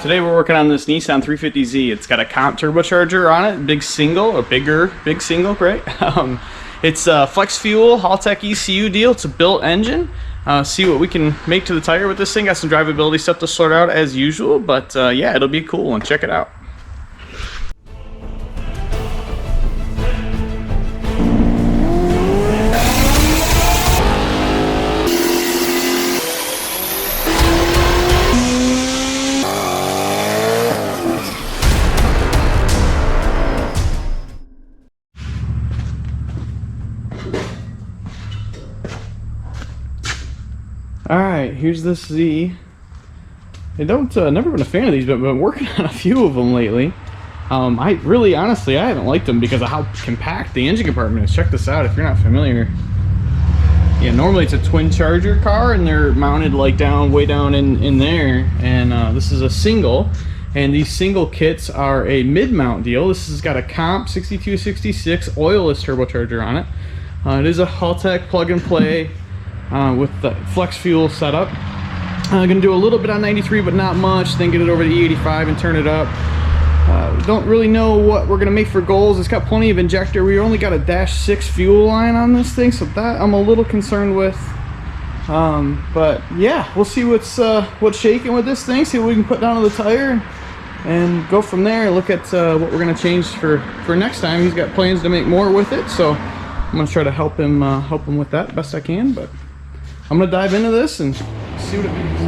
Today we're working on this Nissan 350Z. It's got a comp turbocharger on it, big single, big single, right? It's a flex fuel Haltech ecu deal. It's a built engine. See what we can make to the tire with this thing. Got some drivability stuff to sort out as usual, but yeah, it'll be a cool one. Check it out. Alright, here's this Z. I don't, never been a fan of these, but I've been working on a few of them lately. Honestly, I haven't liked them because of how compact the engine compartment is. Check this out if you're not familiar. Yeah, normally it's a twin charger car and they're mounted like way down in there. And this is a single. And these single kits are a mid-mount deal. This has got a comp 6266 oilless turbocharger on it. It is a Haltech plug-and-play. With the flex fuel setup. I'm gonna do a little bit on 93, but not much, then get it over to E85 and turn it up. Don't really know what we're gonna make for goals. It's got plenty of injector. We only got a -6 fuel line on this thing, so that I'm a little concerned with. But yeah, we'll see what's shaking with this thing, see what we can put down on the tire, and go from there. Look at what we're gonna change for next time. He's got plans to make more with it, so I'm gonna try to help him with that best I can. But I'm gonna dive into this and see what it means.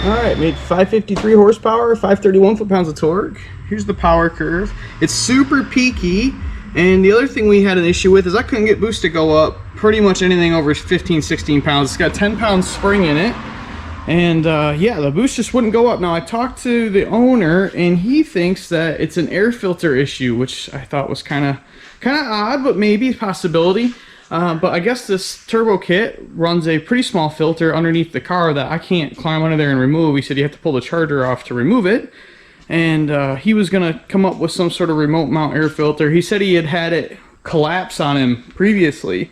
Alright, made 553 horsepower, 531 foot-pounds of torque. Here's the power curve. It's super peaky, and the other thing we had an issue with is I couldn't get boost to go up pretty much anything over 15, 16 pounds. It's got 10 pounds spring in it, and yeah, the boost just wouldn't go up. Now, I talked to the owner, and he thinks that it's an air filter issue, which I thought was kind of odd, but maybe a possibility. But I guess this turbo kit runs a pretty small filter underneath the car that I can't climb under there and remove. He said you have to pull the charger off to remove it. And he was going to come up with some sort of remote mount air filter. He said he had it collapse on him previously.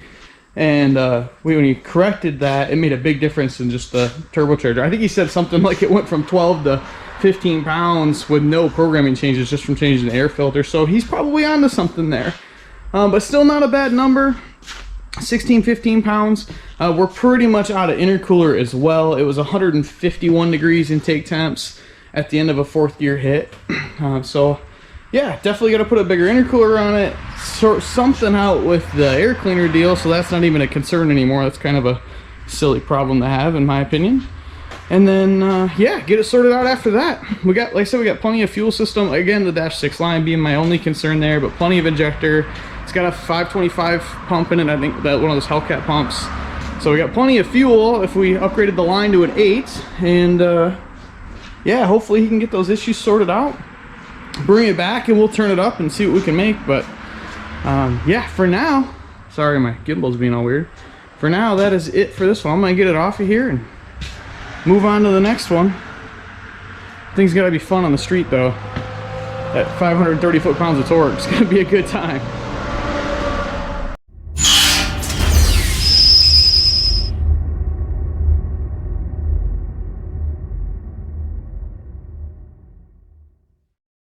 And when he corrected that, it made a big difference in just the turbocharger. I think he said something like it went from 12 to 15 pounds with no programming changes just from changing the air filter. So he's probably onto something there. But still not a bad number. 16, 15 pounds. We're pretty much out of intercooler as well. It was 151 degrees intake temps at the end of a 4th gear hit. So yeah, definitely got to put a bigger intercooler on it, sort something out with the air cleaner deal, so that's not even a concern anymore. That's kind of a silly problem to have, in my opinion. And then yeah, get it sorted out after that. We got, like I said, we got plenty of fuel system. Again, the -6 line being my only concern there, but plenty of injector. It's got a 525 pump in it, I think that one of those Hellcat pumps. So we got plenty of fuel if we upgraded the line to an 8. And yeah, hopefully he can get those issues sorted out. Bring it back and we'll turn it up and see what we can make. But yeah, for now, sorry my gimbal's being all weird. For now, that is it for this one. I'm gonna get it off of here and move on to the next one. Thing's gotta be fun on the street though. At 530 foot-pounds of torque, it's gonna be a good time.